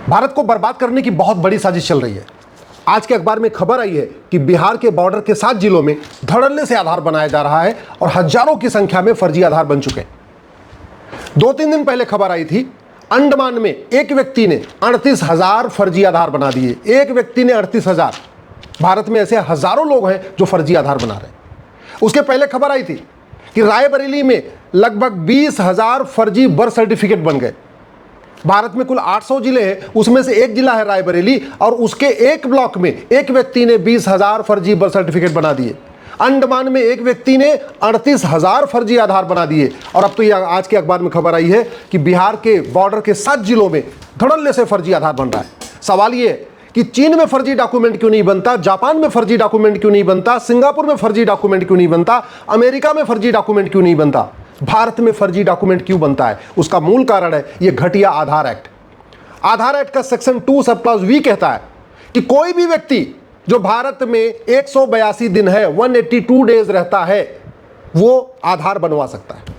भारत को बर्बाद करने की बहुत बड़ी साजिश चल रही है। आज के अखबार में खबर आई है कि बिहार के बॉर्डर के 7 जिलों में धड़ल्ले से आधार बनाया जा रहा है और हजारों की संख्या में फर्जी आधार बन चुके हैं। 2-3 दिन पहले खबर आई थी, अंडमान में एक व्यक्ति ने 38,000 फर्जी आधार बना दिए। एक व्यक्ति ने 38,000। भारत में ऐसे हजारों लोग हैं जो फर्जी आधार बना रहे हैं। उसके पहले खबर आई थी कि रायबरेली में लगभग 20,000 फर्जी बर्थ सर्टिफिकेट बन गए। भारत में कुल 800 जिले हैं, उसमें से एक जिला है रायबरेली, और उसके एक ब्लॉक में एक व्यक्ति ने 20,000 फर्जी बर्थ सर्टिफिकेट बना दिए। अंडमान में एक व्यक्ति ने 38,000 फर्जी आधार बना दिए। और अब तो ये आज के अखबार में खबर आई है कि बिहार के बॉर्डर के 7 जिलों में धड़ल्ले से फर्जी आधार बन रहा है। सवाल ये है कि चीन में फर्जी डॉक्यूमेंट क्यों नहीं बनता, जापान में फर्जी डॉक्यूमेंट क्यों नहीं बनता, सिंगापुर में फर्जी डॉक्यूमेंट क्यों नहीं बनता, अमेरिका में फर्जी डॉक्यूमेंट क्यों नहीं बनता, भारत में फर्जी डॉक्यूमेंट क्यों बनता है? उसका मूल कारण है ये घटिया आधार एक्ट। आधार एक्ट का सेक्शन 2 सब क्लॉज वी कहता है कि कोई भी व्यक्ति जो भारत में 182 दिन है, 182 डेज रहता है, वो आधार बनवा सकता है।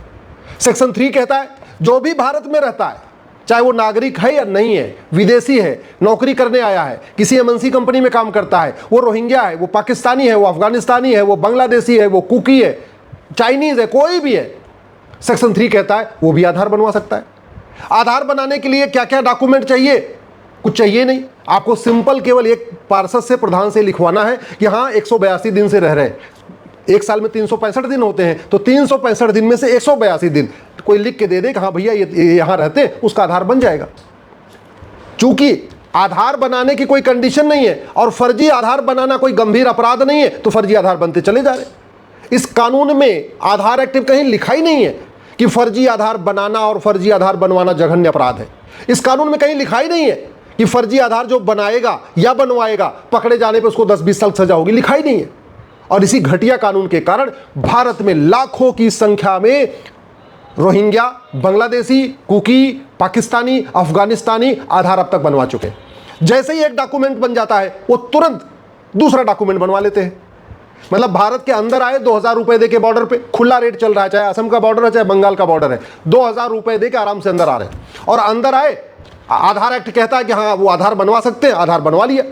सेक्शन 3 कहता है जो भी भारत में रहता है, चाहे वो नागरिक है या नहीं है, विदेशी है, नौकरी करने आया है, किसी एमएनसी कंपनी में काम करता है, वो रोहिंग्या है, वो पाकिस्तानी है, वो अफगानिस्तानी है, वो बांग्लादेशी है, वो कुकी है, चाइनीज है, कोई भी है, सेक्शन 3 कहता है वो भी आधार बनवा सकता है। आधार बनाने के लिए क्या क्या डॉक्यूमेंट चाहिए? कुछ चाहिए नहीं, आपको सिंपल केवल एक पार्षद से, प्रधान से लिखवाना है कि हाँ 182 दिन से रह रहे हैं। एक साल में 365 दिन होते हैं, तो 365 दिन में से 182 दिन कोई लिख के दे दे कि हाँ भैया ये यहाँ रहते हैं, उसका आधार बन जाएगा। चूंकि आधार बनाने की कोई कंडीशन नहीं है और फर्जी आधार बनाना कोई गंभीर अपराध नहीं है, तो फर्जी आधार बनते चले जा रहे हैं। इस कानून में, आधार एक्ट में कहीं लिखा ही नहीं है कि फर्जी आधार बनाना और फर्जी आधार बनवाना जघन्य अपराध है। इस कानून में कहीं लिखा ही नहीं है कि फर्जी आधार जो बनाएगा या बनवाएगा, पकड़े जाने पर उसको 10-20 साल सजा होगी, लिखा ही नहीं है। और इसी घटिया कानून के कारण भारत में लाखों की संख्या में रोहिंग्या, बांग्लादेशी, कुकी, पाकिस्तानी, अफगानिस्तानी आधार अब तक बनवा चुके हैं। जैसे ही एक डॉक्यूमेंट बन जाता है, वो तुरंत दूसरा डॉक्यूमेंट बनवा लेते हैं। मतलब भारत के अंदर आए, 2,000 रुपए दे के बॉर्डर पे, खुला रेट चल रहा है, चाहे असम का बॉर्डर है चाहे बंगाल का बॉर्डर है, 2,000 रुपए दे के आराम से अंदर आ रहे हैं। और अंदर आए, आधार एक्ट कहता है कि हाँ वो आधार बनवा सकते हैं, आधार बनवा लिया।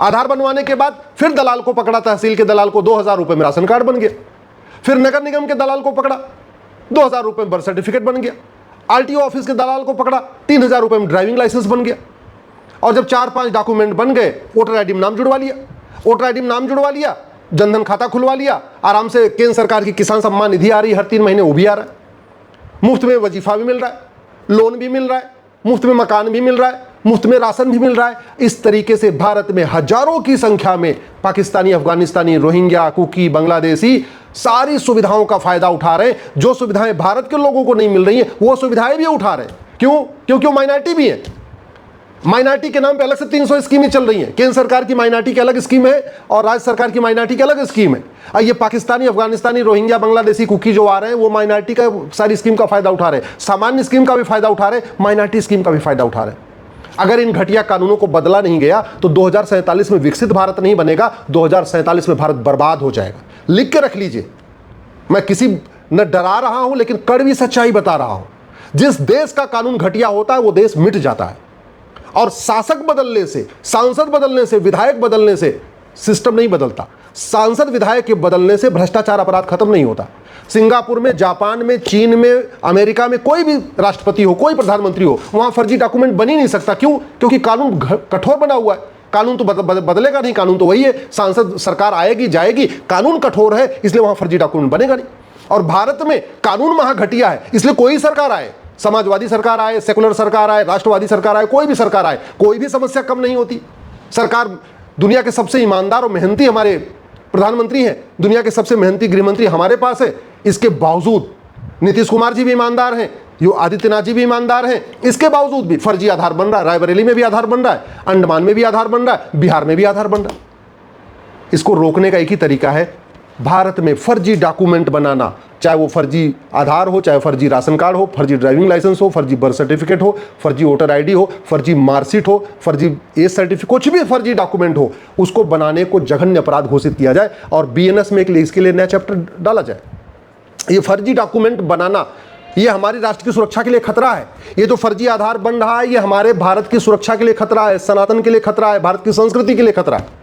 आधार बनवाने के बाद फिर दलाल को पकड़ा, तहसील के दलाल को, 2,000 रुपए में राशन कार्ड बन गया। फिर नगर निगम के दलाल को पकड़ा, 2,000 रुपए में बर्थ सर्टिफिकेट बन गया। आरटीओ ऑफिस के दलाल को पकड़ा, 3,000 रुपए में ड्राइविंग लाइसेंस बन गया। और जब 4-5 डॉक्यूमेंट बन गए, वोटर आईडी में नाम जुड़वा लिया। वोटर आईडी में नाम जुड़वा लिया, जनधन खाता खुलवा लिया, आराम से केंद्र सरकार की किसान सम्मान निधि आ रही है हर 3 महीने, वो भी आ रहा है। मुफ्त में वजीफा भी मिल रहा है, लोन भी मिल रहा है, मुफ्त में मकान भी मिल रहा है, मुफ्त में राशन भी मिल रहा है। इस तरीके से भारत में हजारों की संख्या में पाकिस्तानी, अफगानिस्तानी, रोहिंग्या, कुकी, बांग्लादेशी सारी सुविधाओं का फायदा उठा रहे हैं। जो सुविधाएं भारत के लोगों को नहीं मिल रही हैं, वो सुविधाएं भी उठा रहे हैं। क्यों? क्योंकि वो माइनॉरिटी भी है। माइनॉरिटी के नाम पे अलग से 300 स्कीमें चल रही हैं। केंद्र सरकार की माइनॉरिटी की अलग स्कीम है और राज्य सरकार की माइनॉरिटी की अलग स्कीम है। और ये पाकिस्तानी, अफगानिस्तानी, रोहिंग्या, बांग्लादेशी, कुकी जो आ रहे हैं, वो माइनॉरिटी का सारी स्कीम का फायदा उठा रहे हैं। सामान्य स्कीम का भी फायदा उठा रहे हैं, माइनॉरिटी स्कीम का भी फायदा उठा रहे हैं। अगर इन घटिया कानूनों को बदला नहीं गया तो 2047 में विकसित भारत नहीं बनेगा, 2047 में भारत बर्बाद हो जाएगा। लिख के रख लीजिए। मैं किसी न डरा रहा हूं, लेकिन कड़वी सच्चाई बता रहा हूं। जिस देश का कानून घटिया होता है, वो देश मिट जाता है। और शासक बदलने से, सांसद बदलने से, विधायक बदलने से सिस्टम नहीं बदलता। सांसद विधायक के बदलने से भ्रष्टाचार अपराध खत्म नहीं होता। सिंगापुर में, जापान में, चीन में, अमेरिका में कोई भी राष्ट्रपति हो, कोई प्रधानमंत्री हो, वहां फर्जी डॉक्यूमेंट बन ही नहीं सकता। क्यों? क्योंकि कानून कठोर बना हुआ है। कानून तो बदलेगा नहीं, कानून तो वही है। सांसद सरकार आएगी जाएगी, कानून कठोर है, इसलिए वहां फर्जी डॉक्यूमेंट बनेगा नहीं। और भारत में कानून महा घटिया है, इसलिए कोई सरकार आए, समाजवादी सरकार आए, सेकुलर सरकार आए, राष्ट्रवादी सरकार आए, कोई भी सरकार आए, कोई भी समस्या कम नहीं होती। सरकार, दुनिया के सबसे ईमानदार और मेहनती हमारे प्रधानमंत्री हैं, दुनिया के सबसे मेहनती गृहमंत्री हमारे पास है। इसके बावजूद नीतीश कुमार जी भी ईमानदार हैं, आदित्यनाथ जी भी ईमानदार हैं, इसके बावजूद भी फर्जी आधार बन रहा है। रायबरेली में भी आधार बन रहा है, अंडमान में भी आधार बन रहा है, बिहार में भी आधार बन रहा है। इसको रोकने का एक ही तरीका है, भारत में फर्जी डॉक्यूमेंट बनाना, चाहे वो फर्जी आधार हो, चाहे फर्जी राशन कार्ड हो, फर्जी ड्राइविंग लाइसेंस हो, फर्जी बर्थ सर्टिफिकेट हो, फर्जी वोटर आईडी हो, फर्जी मार्कशीट हो, फर्जी एज सर्टिफिकेट, कुछ भी फर्जी डॉक्यूमेंट हो, उसको बनाने को जघन्य अपराध घोषित किया जाए और बीएनएस में इसके लिए नया चैप्टर डाला जाए। ये फर्जी डॉक्यूमेंट बनाना ये हमारी राष्ट्र की सुरक्षा के लिए खतरा है। ये जो फर्जी आधार बन रहा है, ये हमारे भारत की सुरक्षा के लिए खतरा है, सनातन के लिए खतरा है, भारत की संस्कृति के लिए खतरा है।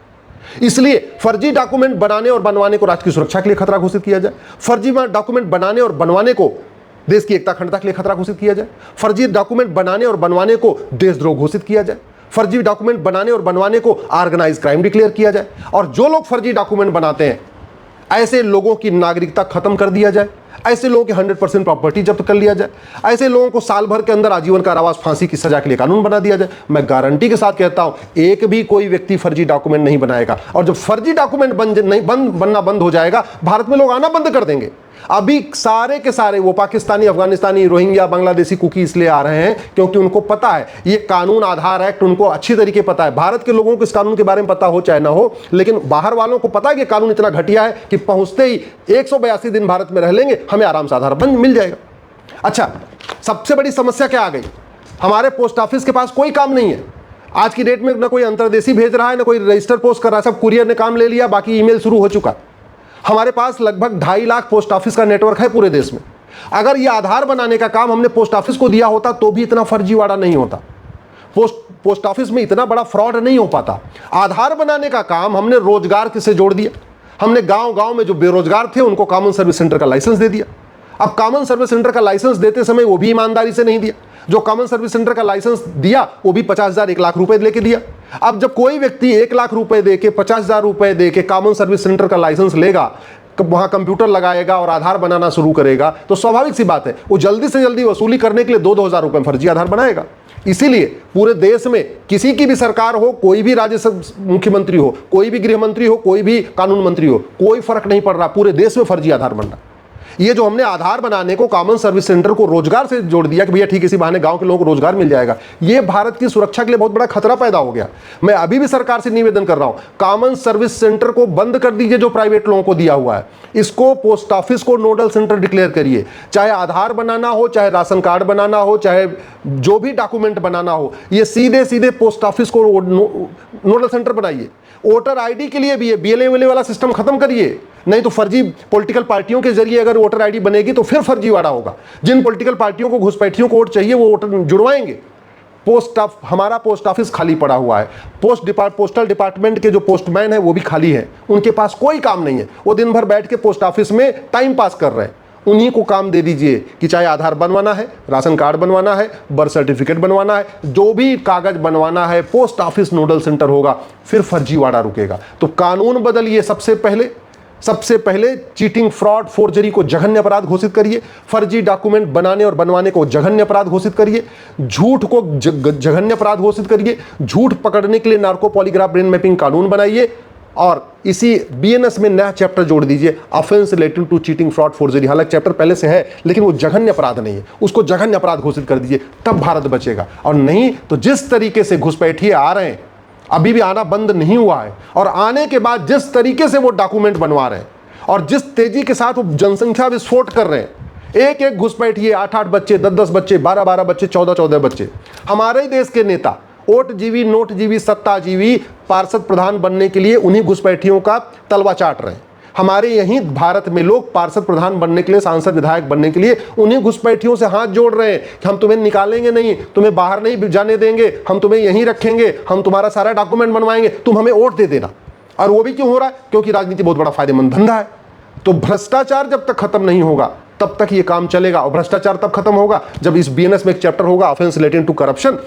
इसलिए फर्जी डॉक्यूमेंट बनाने और बनवाने को राष्ट्र की सुरक्षा के लिए खतरा घोषित किया जाए। फर्जी डॉक्यूमेंट बनाने और बनवाने को देश की एकता अखंडता के लिए खतरा घोषित किया जाए। फर्जी डॉक्यूमेंट बनाने और बनवाने को देशद्रोह घोषित किया जाए। फर्जी डॉक्यूमेंट बनाने और बनवाने को ऑर्गेनाइज क्राइम डिक्लेयर किया जाए। और जो लोग फर्जी डॉक्यूमेंट बनाते हैं, ऐसे लोगों की नागरिकता खत्म कर दिया जाए। ऐसे लोगों की 100% प्रॉपर्टी जब्त कर लिया जाए। ऐसे लोगों को साल भर के अंदर आजीवन कारावास, फांसी की सजा के लिए कानून बना दिया जाए। मैं गारंटी के साथ कहता हूं, एक भी कोई व्यक्ति फर्जी डॉक्यूमेंट नहीं बनाएगा। और जब फर्जी डॉक्यूमेंट बनना बंद हो जाएगा, भारत में लोग आना बंद कर देंगे। अभी सारे के सारे वो पाकिस्तानी, अफगानिस्तानी, रोहिंग्या, बांग्लादेशी कुकी इसलिए आ रहे हैं क्योंकि उनको पता है ये कानून आधार एक्ट उनको अच्छी तरीके पता है। भारत के लोगों को इस कानून के बारे में पता हो चाहे ना हो, लेकिन बाहर वालों को पता है कि कानून इतना घटिया है कि पहुंचते ही 182 दिन भारत में रह लेंगे, हमें आराम से आधार बंद मिल जाएगा। अच्छा, सबसे बड़ी समस्या क्या आ गई? हमारे पोस्ट ऑफिस के पास कोई काम नहीं है। आज की डेट में ना कोई अंतर्देशी भेज रहा है, ना कोई रजिस्टर पोस्ट कर रहा है, सब कुरियर ने काम ले लिया, बाकी ईमेल शुरू हो चुका। हमारे पास लगभग 2.5 लाख पोस्ट ऑफिस का नेटवर्क है पूरे देश में। अगर यह आधार बनाने का काम हमने पोस्ट ऑफिस को दिया होता तो भी इतना फर्जीवाड़ा नहीं होता, पोस्ट ऑफिस में इतना बड़ा फ्रॉड नहीं हो पाता। आधार बनाने का काम हमने रोजगार से जोड़ दिया। हमने गांव गांव में जो बेरोजगार थे उनको कॉमन सर्विस सेंटर का लाइसेंस दे दिया। अब कॉमन सर्विस सेंटर का लाइसेंस देते समय वो भी ईमानदारी से नहीं दिया। जो कॉमन सर्विस सेंटर का लाइसेंस दिया वो भी 50,000 1 लाख रुपए लेके दिया। अब जब कोई व्यक्ति 1 लाख रुपए दे के, 50,000 रुपए दे के कॉमन सर्विस सेंटर का लाइसेंस लेगा, वहां कंप्यूटर लगाएगा और आधार बनाना शुरू करेगा, तो स्वाभाविक सी बात है वो जल्दी से जल्दी वसूली करने के लिए 2-2 हज़ार रुपए फर्जी आधार बनाएगा। इसीलिए पूरे देश में किसी की भी सरकार हो, कोई भी राज्य मुख्यमंत्री हो, कोई भी गृह मंत्री हो, कोई भी कानून मंत्री हो, कोई फर्क नहीं पड़ रहा, पूरे देश में फर्जी आधार बन रहा। ये जो हमने आधार बनाने को, कॉमन सर्विस सेंटर को रोजगार से जोड़ दिया कि भैया ठीक है, इसी बहाने गांव के लोगों को रोजगार मिल जाएगा, ये भारत की सुरक्षा के लिए बहुत बड़ा खतरा पैदा हो गया। मैं अभी भी सरकार से निवेदन कर रहा हूं, कॉमन सर्विस सेंटर को बंद कर दीजिए जो प्राइवेट लोगों को दिया हुआ है। इसको पोस्ट ऑफिस को नोडल सेंटर डिक्लेयर करिए। चाहे आधार बनाना हो, चाहे राशन कार्ड बनाना हो, चाहे जो भी डॉक्यूमेंट बनाना हो, ये सीधे सीधे पोस्ट ऑफिस को नोडल सेंटर बनाइए। वोटर आईडी के लिए भी ये BLA वाला सिस्टम खत्म करिए, नहीं तो फर्जी पॉलिटिकल पार्टियों के जरिए अगर वोटर आईडी बनेगी तो फिर फर्जीवाड़ा होगा। जिन पॉलिटिकल पार्टियों को, घुसपैठियों को वोट चाहिए वो वोटर जुड़वाएंगे। हमारा पोस्ट ऑफिस खाली पड़ा हुआ है। पोस्टल डिपार्टमेंट के जो पोस्टमैन है वो भी खाली है, उनके पास कोई काम नहीं है। वो दिन भर बैठ के पोस्ट ऑफिस में टाइम पास कर रहे हैं। उन्हीं को काम दे दीजिए कि चाहे आधार बनवाना है, राशन कार्ड बनवाना है, बर्थ सर्टिफिकेट बनवाना है, जो भी कागज बनवाना है, पोस्ट ऑफिस नोडल सेंटर होगा, फिर फर्जीवाड़ा रुकेगा। तो कानून बदलिए। सबसे पहले चीटिंग, फ्रॉड, फोर्जरी को जघन्य अपराध घोषित करिए। फर्जी डॉक्यूमेंट बनाने और बनवाने को जघन्य अपराध घोषित करिए। झूठ को जघन्य अपराध घोषित करिए। झूठ पकड़ने के लिए नार्को पॉलीग्राफ ब्रेन मैपिंग कानून बनाइए। और इसी BNS में नया चैप्टर जोड़ दीजिए, offence relating to cheating, fraud, forgery. हालांकि चैप्टर पहले से है लेकिन वो जघन्य अपराध नहीं है, उसको जघन्य अपराध घोषित कर दीजिए, तब भारत बचेगा। और नहीं तो जिस तरीके से घुसपैठिए आ रहे हैं, अभी भी आना बंद नहीं हुआ है, और आने के बाद जिस तरीके से वो डॉक्यूमेंट बनवा रहे हैं और जिस तेजी के साथ वो जनसंख्या विस्फोट कर रहे हैं, एक घुसपैठिए 8-8 बच्चे, 10-10 बच्चे, 12-12 बच्चे, 14-14 बच्चे। हमारे देश के नेता ओटजीवी, नोटजीवी, सत्ताजीवी पार्षद प्रधान बनने के लिए उन्हीं घुसपैठियों का तलवा चाट रहे हैं। हमारे यहीं भारत में लोग पार्षद प्रधान बनने के लिए, सांसद विधायक बनने के लिए उन्हीं घुसपैठियों से हाथ जोड़ रहे हैं कि हम तुम्हें निकालेंगे नहीं, तुम्हें बाहर नहीं जाने देंगे, हम तुम्हें यहीं रखेंगे, हम तुम्हारा सारा डॉक्यूमेंट बनवाएंगे, तुम हमें वोट दे देना। और वो भी क्यों हो रहा है? क्योंकि राजनीति बहुत बड़ा फायदेमंद धंधा है। तो भ्रष्टाचार जब तक खत्म नहीं होगा तब तक ये काम चलेगा। और भ्रष्टाचार तब खत्म होगा जब इस BNS में एक चैप्टर होगा, ऑफेंस रिलेटिंग टू करप्शन।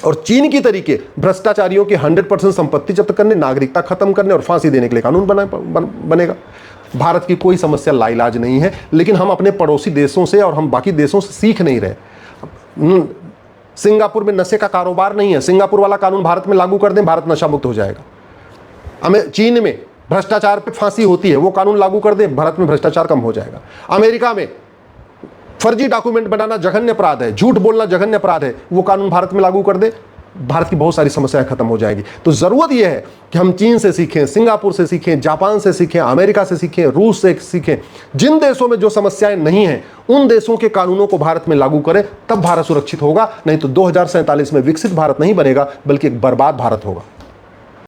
और चीन की तरीके भ्रष्टाचारियों की 100% संपत्ति जब्त करने, नागरिकता खत्म करने और फांसी देने के लिए कानून बनेगा। भारत की कोई समस्या लाइलाज नहीं है, लेकिन हम अपने पड़ोसी देशों से और हम बाकी देशों से सीख नहीं रहे। सिंगापुर में नशे का कारोबार नहीं है, सिंगापुर वाला कानून भारत में लागू कर दें, भारत नशा मुक्त हो जाएगा। हमें चीन में भ्रष्टाचार पे फांसी होती है, वो कानून लागू कर दें, भारत में भ्रष्टाचार कम हो जाएगा। अमेरिका में फर्जी डॉक्यूमेंट बनाना जघन्य अपराध है, झूठ बोलना जघन्य अपराध है, वो कानून भारत में लागू कर दे, भारत की बहुत सारी समस्याएं खत्म हो जाएगी। तो जरूरत यह है कि हम चीन से सीखें, सिंगापुर से सीखें, जापान से सीखें, अमेरिका से सीखें, रूस से सीखें। जिन देशों में जो समस्याएं नहीं हैं उन देशों के कानूनों को भारत में लागू करें, तब भारत सुरक्षित होगा। नहीं तो 2047 में विकसित भारत नहीं बनेगा, बल्कि एक बर्बाद भारत होगा।